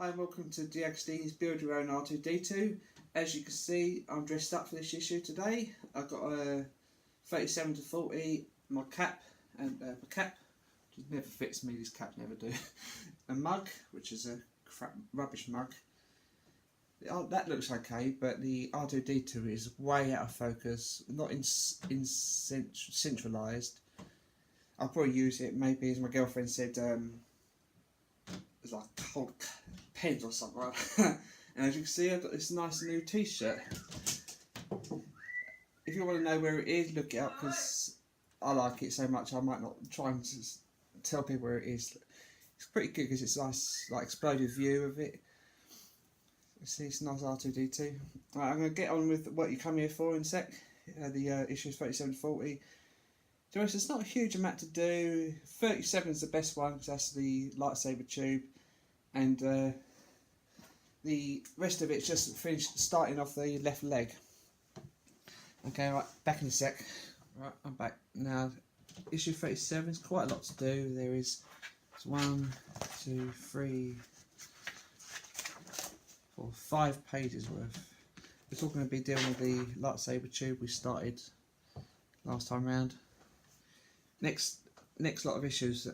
Hi, welcome to Deagostini's Build Your Own R2D2. As you can see, I'm dressed up for this issue today. I've got a 37 to 40, my cap, and my cap, which never fits me, these caps never do. A mug, which is a crap rubbish mug. That looks okay, but the R2D2 is way out of focus, not centralised. I'll probably use it, maybe, as my girlfriend said, it's like cold pens or something like that. And as you can see, I've got this nice new t-shirt. If you want to know where it is, look it up, because I like it so much I might not try and tell people where it is. It's pretty good because it's a nice, like, exploded view of it. You see, it's a nice R2D2. Right, I'm going to get on with what you come here for in a sec. The issues 37 to 40. To be honest, it's not a huge amount to do. 37 is the best one because that's the lightsaber tube, and the rest of it's just finished starting off the left leg. Okay, right, back in a sec. Right, I'm back. Now, issue 37 is quite a lot to do. There is 1, 2, 3, 4, 5 pages worth. We're talking going to be dealing with the lightsaber tube we started last time round. Next lot of issues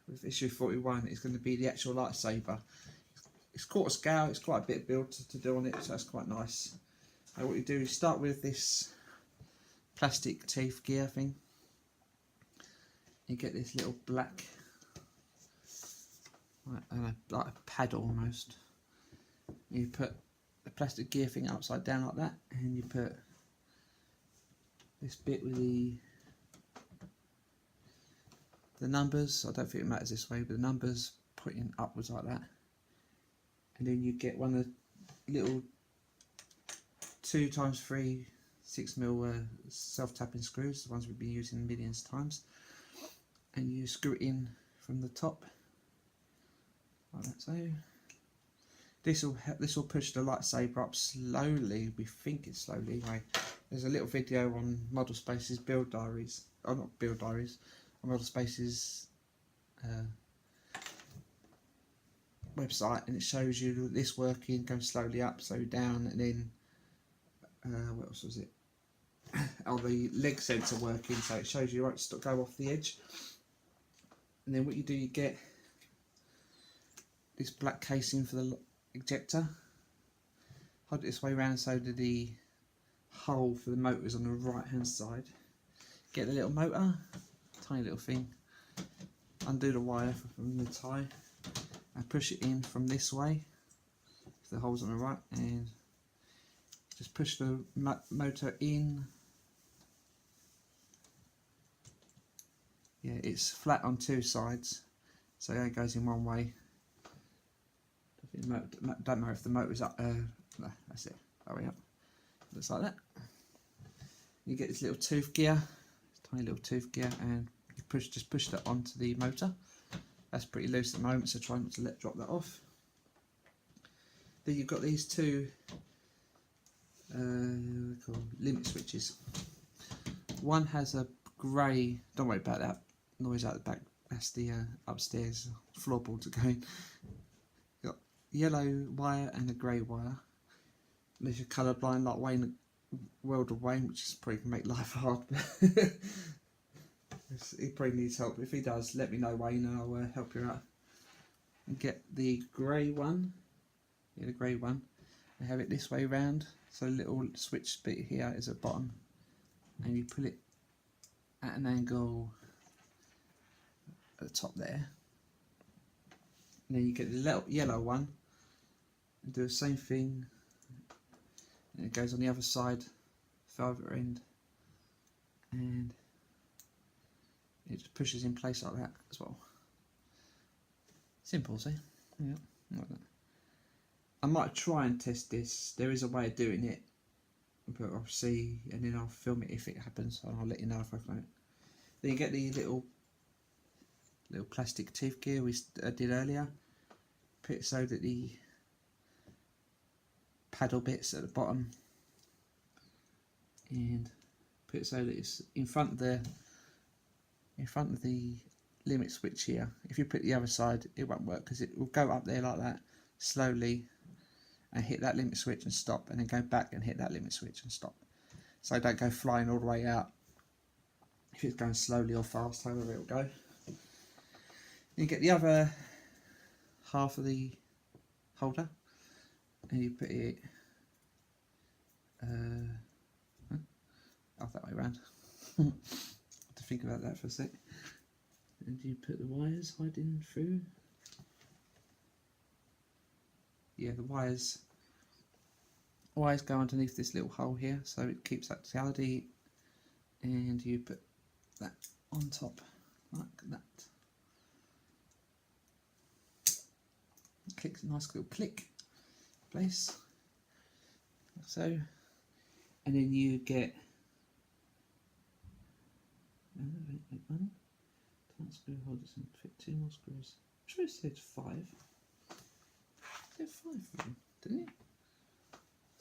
with issue 41 is going to be the actual lightsaber. It's quarter scale, it's quite a bit of build to do on it, so that's quite nice. What you do is start with this plastic teeth gear thing. You get this little black, like a paddle almost. You put the plastic gear thing upside down like that, and you put this bit with the numbers. I don't think it matters this way, but the numbers pointing upwards like that. And then you get one of the little 2x3 6mm self-tapping screws, the ones we've been using millions of times, and you screw it in from the top like that. So this will push the lightsaber up slowly. We think it's slowly. Anyway, there's a little video on modelspaces build diaries. Oh, not build diaries. Modelspaces website, and it shows you this working, goes slowly up, slowly down, and then what else was it? Oh, the leg sensor working, so it shows you won't go off the edge. And then what you do, you get this black casing for the ejector. Hold it this way around so that the hole for the motor is on the right hand side. Get the little motor, tiny little thing, undo the wire from the tie and push it in from this way if the hole's on the right, and just push the motor in. Yeah, it's flat on two sides, so it goes in one way. Don't know if the motor's up. No, that's it. Hurry up. Looks like that. You get this little tooth gear, tiny little tooth gear, and you just push that onto the motor. That's pretty loose at the moment, so try not to drop that off. Then you've got these two limit switches. One has a grey, don't worry about that noise out the back, that's the upstairs floorboards are going. You've got yellow wire and a grey wire. Unless you're colourblind like Wayne, World of Wayne, which is probably can make life hard. He probably needs help. If he does, let me know, Wayne, and I'll help you out. And get the grey one. Yeah, the grey one. I have it this way round, so a little switch bit here is at the bottom, and you pull it at an angle at the top there. And then you get the yellow one and do the same thing, and it goes on the other side, further end, and it just pushes in place like that as well. Simple, see? Yeah, like that. I might try and test this. There is a way of doing it, but I'll see, and then I'll film it if it happens, and I'll let you know if I can. Then you get the little plastic teeth gear we did earlier. Put it so that the paddle bits at the bottom, and put it so that it's in front of the limit switch here. If you put the other side, it won't work because it will go up there like that. slowly and hit that limit switch and stop, and then go back and hit that limit switch and stop. So don't go flying all the way out if it's going slowly or fast, however it will go. You get the other half of the holder and you put it that way around. Have to think about that for a sec. And you put the wires hiding through. Yeah, the wires go underneath this little hole here, so it keeps that totality. And you put that on top like that. Clicks a nice little click place, like so, and then you get one tight screw holders and fit 2 more screws. I'm sure it said 5. It said 5 for them, didn't it?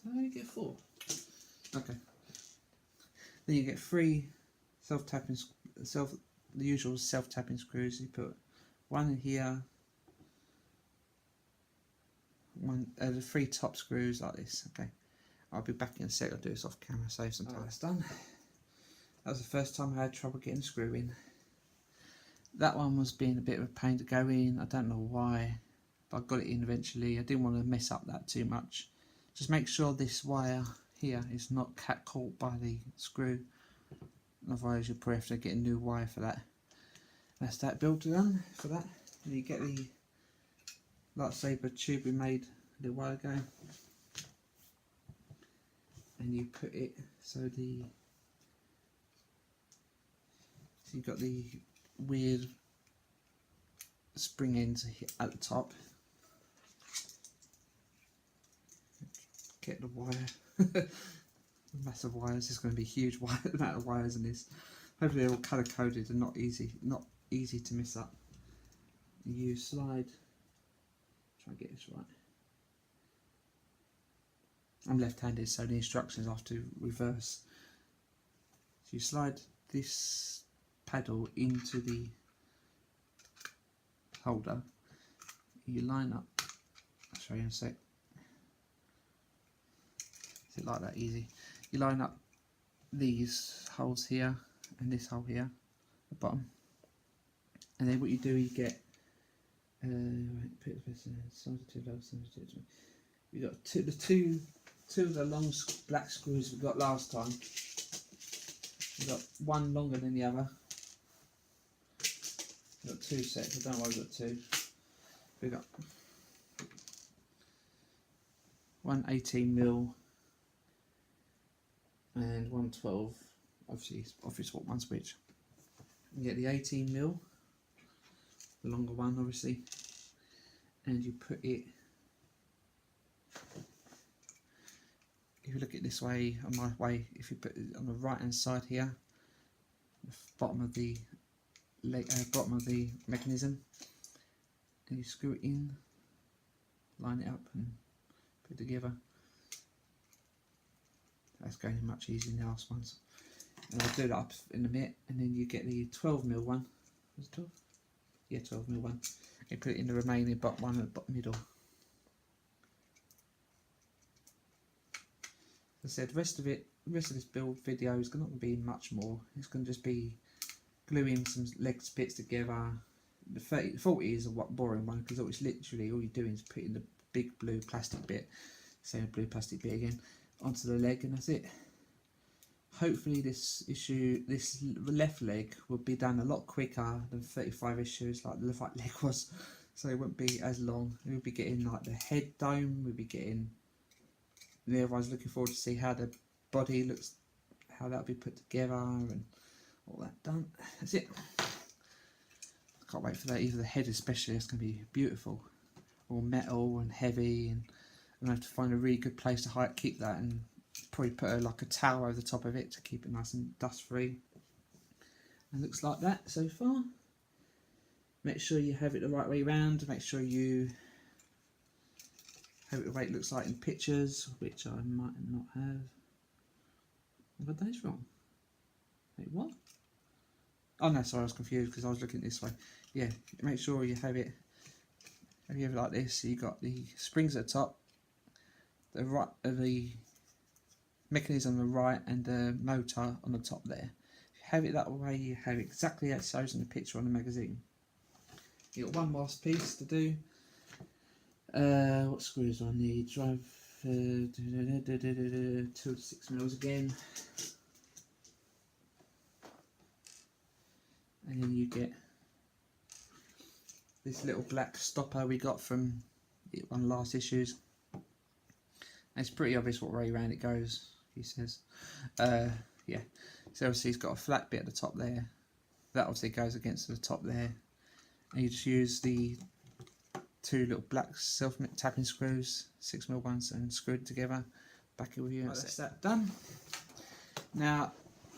Did I only get 4? Okay. Then you get 3 self-tapping, the usual self-tapping screws. You put 1 in here, the 3 top screws like this. Okay, I'll be back in a sec. I'll do this off camera, save some time. That's done. That was the first time I had trouble getting a screw in. That one was being a bit of a pain to go in. I don't know why, but I got it in eventually. I didn't want to mess up that too much. Just make sure this wire here is not caught by the screw, otherwise you'll probably have to get a new wire for that. That's that build done for that. And you get the lightsaber tube we made a little while ago, and you put it so you've got the weird spring ends at the top. Get the wire. Massive wires. There's going to be a huge amount of wires in this. Hopefully they're all colour coded and not easy to mess up. You slide. Try and get this right. I'm left-handed, so the instructions I have to reverse. So you slide this paddle into the holder. You line up. I'll show you in a sec. Is it like that easy? You line up these holes here and this hole here, the bottom, and then what you do, you get we got two of the long black screws we got last time. We got one longer than the other. We got 2 sets. I don't know why we got 2. We got one 18mm and one 12. Obviously swap one switch. You get the 18mm, the longer one obviously, and you put it, if you look at it this way, on my way, if you put it on the right hand side here, the bottom of the mechanism, and you screw it in, line it up and put it together. That's going in much easier than the last ones. And I'll do that up in a minute. And then you get the 12mm one. Was it 12? Yeah, 12mm one. You put it in the remaining bottom one at the bottom middle. As I said, the rest of this build video is not going to be much more. It's going to just be gluing some leg bits together. The 40 is a boring one because it's literally all you're doing is putting the big blue plastic bit, same blue plastic bit again, onto the leg, and that's it. Hopefully this left leg will be done a lot quicker than 35 issues like the left leg was, so it won't be as long. We'll be getting like the head dome, we'll be getting, everyone's looking forward to see how the body looks, how that'll be put together and all that done. That's it. I can't wait for that, either the head especially, it's going to be beautiful. All metal and heavy, and I'm going to have to find a really good place to keep that, and probably put like a towel over the top of it to keep it nice and dust free. And looks like that so far. Make sure you have it the right way round, make sure you have it the way it looks like in pictures, which I might not have. Have I done this wrong? Wait, what? Oh no, sorry, I was confused because I was looking this way. Yeah, make sure you have it If you have it like this, so you've got the springs at the top, the mechanism on the right, and the motor on the top there. If you have it that way, you have exactly as it shows in the picture on the magazine. You've got one last piece to do. What screws do I need? Drive 2 to 6 mils again. And then you get this little black stopper we got from one of the last issues. And it's pretty obvious what way around it goes, he says. Yeah, so obviously he's got a flat bit at the top there. That obviously goes against the top there. And you just use the 2 little black self-tapping screws, 6mm ones, and screwed together. Back it with you. Right, that's that done. Now,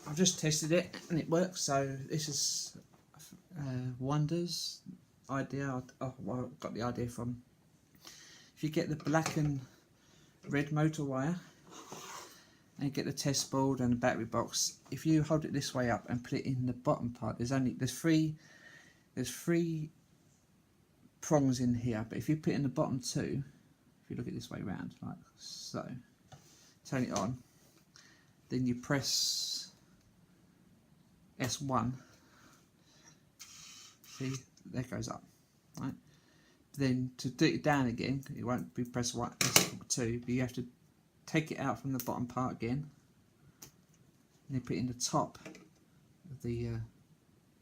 I've just tested it and it works, so this is Wonder's idea. Well, I got the idea from, if you get the black and red motor wire and you get the test board and the battery box, if you hold it this way up and put it in the bottom part, there's three prongs in here, but if you put it in the bottom 2, if you look at it this way round, like so, turn it on, then you press S1, see, that goes up, right? Then to do it down again, it won't be press S2, but you have to take it out from the bottom part again, and then put it in the top of the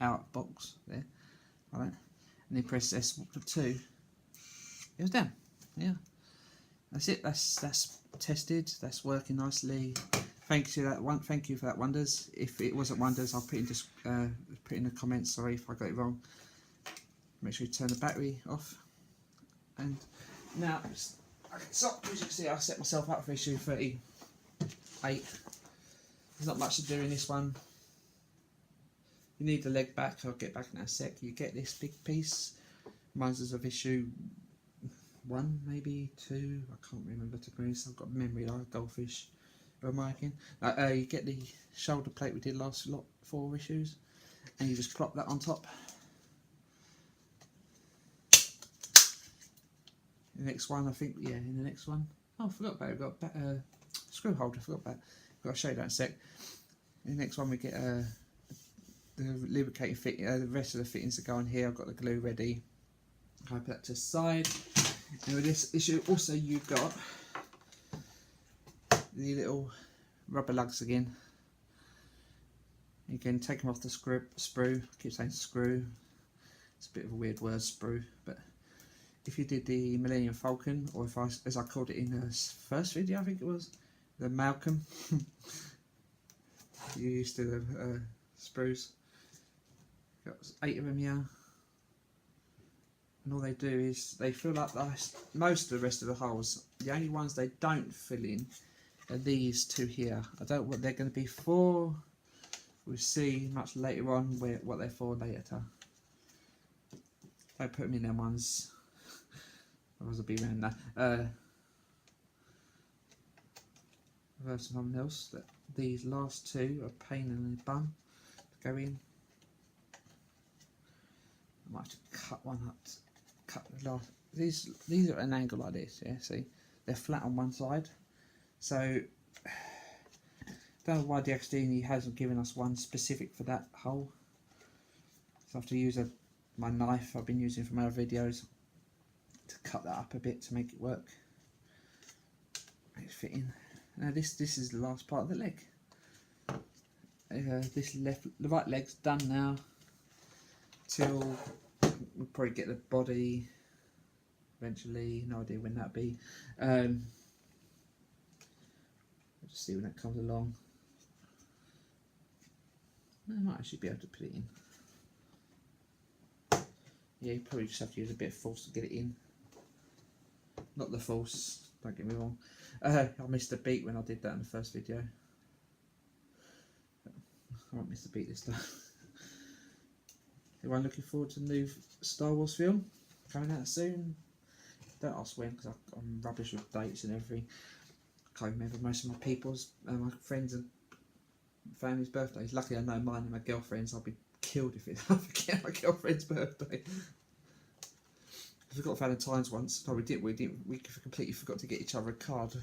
out box there, right? And then press S2, it was down. Yeah, that's it. That's tested. That's working nicely. Thank you for that, Wonders. If it wasn't Wonders, I'll put in the comments. Sorry if I got it wrong. Make sure you turn the battery off. And now, as you can see, I set myself up for issue 38. There's not much to do in this one. You need the leg back. I'll get back in a sec. You get this big piece. Reminds us of issue 1, maybe 2. I can't remember, to be honest. I've got memory like a goldfish. Who am I again? You get the shoulder plate we did last 4 issues, and you just plop that on top. The next one, I think, yeah, in the next one. Oh, I forgot about it. We've got a screw holder. I forgot about it. I've got to show you that in a sec. In the next one, we get the lubricating fit, the rest of the fittings that go on here. I've got the glue ready. I'll put that to the side. And with this issue, also you've got the little rubber lugs again. You can take them off the sprue. I keep saying screw. It's a bit of a weird word, sprue, but if you did the Millennium Falcon, or if as I called it in the first video, I think it was, the Malcolm, you used to the sprues. Got 8 of them here, and all they do is they fill up most of the rest of the holes. The only ones they don't fill in are these 2 here. I don't know what they're going to be for. We'll see much later on what they're for later. Don't put them in them ones. Otherwise I'll be around that. I've something else that these last 2 are a pain in the bum to go in. I might have to cut one up. Cut the last. These are at an angle like this. Yeah, see, they're flat on one side. So don't know why Deagostini hasn't given us one specific for that hole. So I have to use my knife I've been using for my other videos to cut that up a bit to make it work. Make it fit in. Now this is the last part of the leg. The right leg's done now. Till we'll probably get the body eventually. No idea when that'll be. We'll just see when that comes along. I might actually be able to put it in. Yeah, you probably just have to use a bit of force to get it in. Not the force, don't get me wrong. I missed a beat when I did that in the first video. I won't miss a beat this time. Everyone looking forward to the new Star Wars film coming out soon? Don't ask when, because I'm rubbish with dates and everything. I can't remember most of my people's, my friends and family's birthdays. Luckily I know mine and my girlfriend's. I'll be killed if I forget my girlfriend's birthday. We got Valentine's once. No, we didn't. We completely forgot to get each other a card.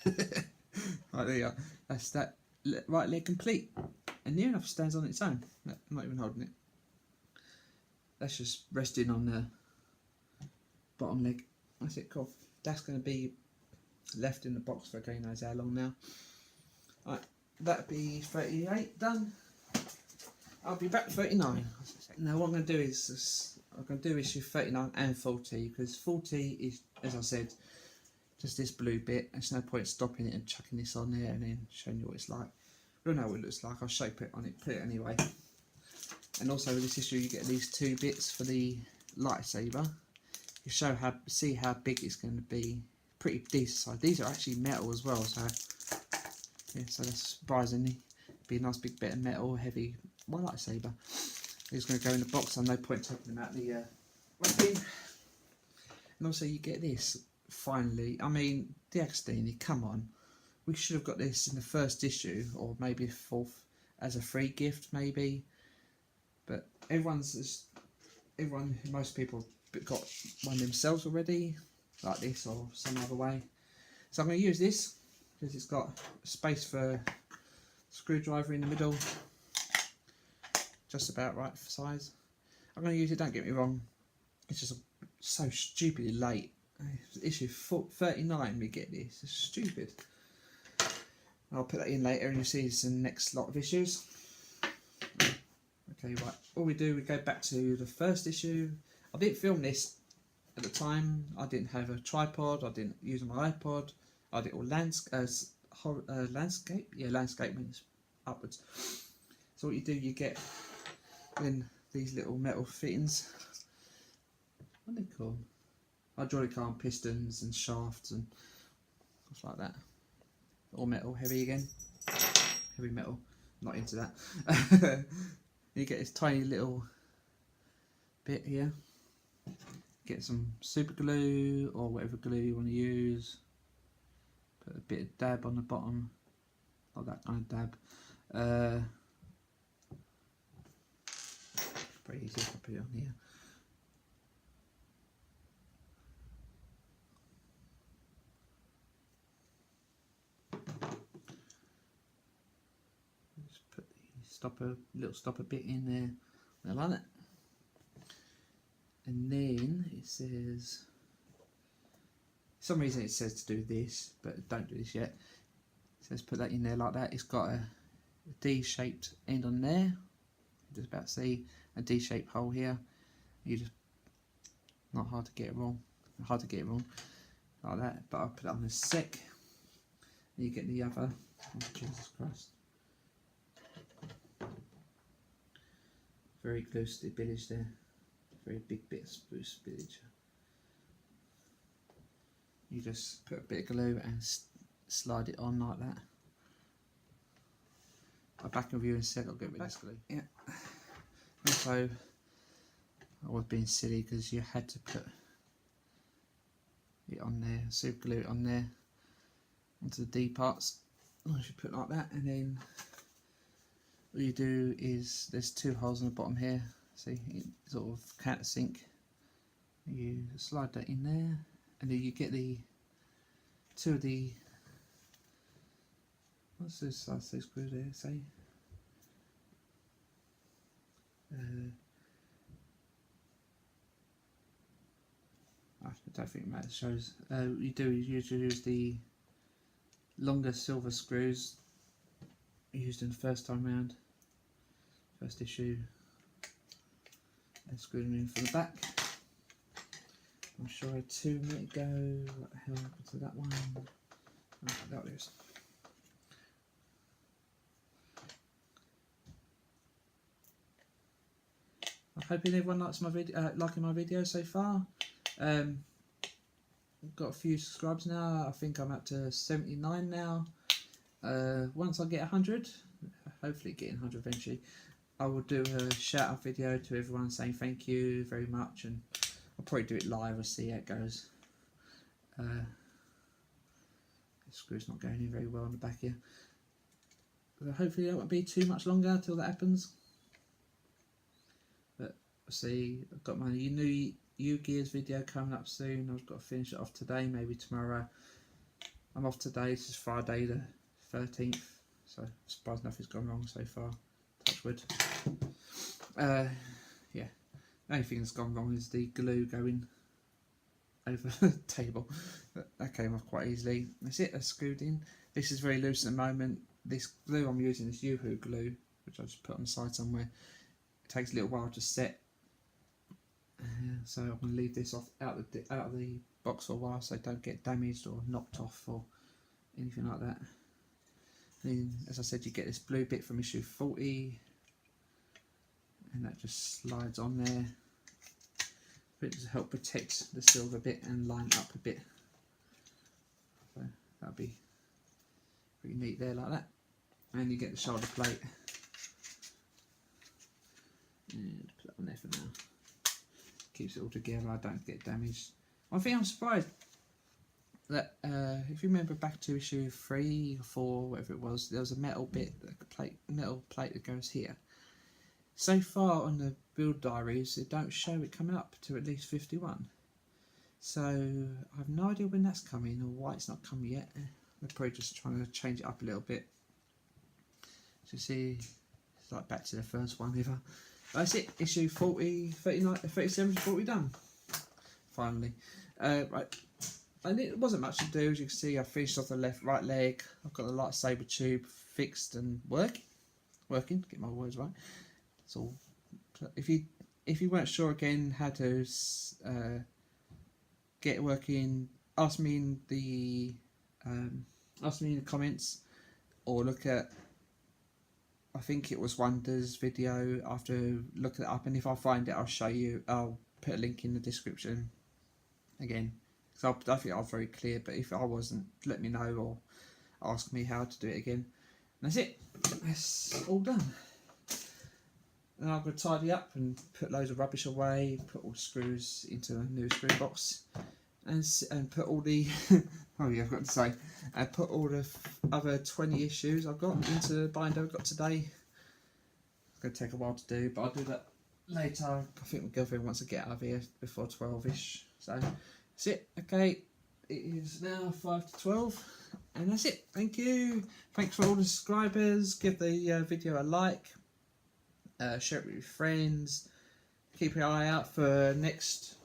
Right, there you are. That's that right leg complete, and near enough stands on its own. No, I'm not even holding it. That's just resting on the bottom leg. That's it. Cool. That's going to be left in the box for God knows how long now. Right, that'd be 38 done. I'll be back 39. Now what I'm going to do is I'm going to do issue 39 and 40, because 40 is, as I said, just this blue bit. There's no point stopping it and chucking this on there and then showing you what it's like. I don't know what it looks like. I'll shape it on it, put it anyway. And also with this issue you get these two bits for the lightsaber. You see how big it's going to be. Pretty decent size. These are actually metal as well, so yeah, so that's surprisingly be a nice big bit of metal, heavy. My lightsaber. It's going to go in the box, so no point taking them out the wrapping. And also you get this, finally. I mean, Deagostini, come on. We should have got this in the first issue, or maybe a fourth, as a free gift, maybe. But most people got one themselves already, like this or some other way. So I'm going to use this, because it's got space for a screwdriver in the middle. Just about right for size. I'm going to use it, don't get me wrong, it's just so stupidly late. Issue 39 we get this, it's stupid. I'll put that in later and you'll see this in the next lot of issues. Okay, right, all we do, we go back to the first issue. I didn't film this at the time, I didn't have a tripod, I didn't use my iPod, I did all landscape, yeah, landscape means upwards. So what you do, you get in these little metal fittings. What are they called? Hydraulic arm pistons and shafts and stuff like that. All metal, heavy again. Heavy metal. Not into that. You get this tiny little bit here. Get some super glue or whatever glue you want to use. Put a bit of dab on the bottom. Not that kind of dab. Pretty easy if I put it on here. Just put the little stopper bit in there. I like it. And then it says, for some reason it says to do this, but don't do this yet. It says put that in there like that. It's got a D-shaped end on there. Just about to see a D-shaped hole here. You just, not hard to get it wrong. Hard to get it wrong like that. But I'll put it on a sec. And you get the other. Oh, Jesus Christ! Very close to the spillage there. Very big bit of spillage. You just put a bit of glue and slide it on like that. I'll back of you in a sec. I'll get rid of this glue. Yeah. Also, I was being silly because you had to put it on there, super glue it on there onto the D parts. I should put it like that, and then all you do is there's two holes on the bottom here. See, it sort of countersink. You slide that in there, and then you get the two of the what's this size screw there? Say. I don't think it matters. Shows you do usually use the longer silver screws used in the first time round, first issue, and screw them in from the back. I'm sure I had 2 minutes ago. What the hell happened to that one? Oh, that it is. I'm hoping everyone likes my video, liking my video so far. I've got a few subscribers now. I think I'm up to 79 now. Once I get 100, hopefully getting 100 eventually, I will do a shout out video to everyone saying thank you very much, and I'll probably do it live. I'll see how it goes. The screw's not going in very well on the back here. But hopefully that won't be too much longer until that happens. But see, I've got my new U-Gears video coming up soon. I've got to finish it off today, maybe tomorrow. I'm off today. This is Friday the 13th, so I'm surprised nothing's gone wrong so far. Touch wood. Yeah, the only thing that's gone wrong is the glue going over the table. That came off quite easily. That's it, that's screwed in. This is very loose at the moment. This glue I'm using is Yoo-Hoo glue, which I just put on the side somewhere. It takes a little while to set. So I'm going to leave this out of the box for a while so it don't get damaged or knocked off or anything like that. And as I said, you get this blue bit from issue 40, and that just slides on there. It to help protect the silver bit and line up a bit. So that'll be pretty neat there, like that. And you get the shoulder plate. And put that on there for now. Keeps it all together, I don't get damaged. One thing I'm surprised that if you remember back to issue 3 or 4, whatever it was, there was a metal bit, metal plate that goes here. So far on the build diaries, they don't show it coming up to at least 51. So I have no idea when that's coming or why it's not come yet. They're probably just trying to change it up a little bit. So see, it's like back to the first one ever. That's it, issue 40, 39, 37, 40 done. Finally. Right. And it wasn't much to do, as you can see. I finished off the right leg. I've got the lightsaber tube fixed and working. Get my words right. So, if you weren't sure again how to get it working, ask me in the comments, or look at, I think it was Wonder's video after looking it up, and if I find it I'll show you. I'll put a link in the description again, because I think I was very clear, but if I wasn't, let me know or ask me how to do it again. And that's it, that's all done. And I'm going to tidy up and put loads of rubbish away, put all the screws into a new screw box, and put all the oh yeah, I've got to say, and put all the other 20 issues I've got into the binder I've got today. It's going to take a while to do, but I'll do that later. I think my girlfriend wants to get out of here before 12ish, so that's it. Okay, it is now 5 to 12, and that's it. Thank you. Thanks for all the subscribers. Give the video a like. Share it with your friends. Keep your eye out for next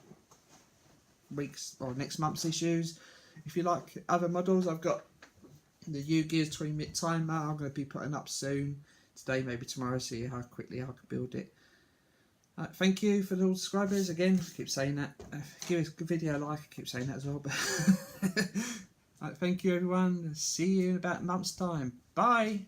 week's or next month's issues. If you like other models, I've got the U-Gears 20-minute timer I'm going to be putting up soon. Today, maybe tomorrow, see how quickly I can build it. Thank you for the subscribers again. I keep saying that. Give the video a like. I keep saying that as well. But thank you everyone. See you in about a month's time. Bye.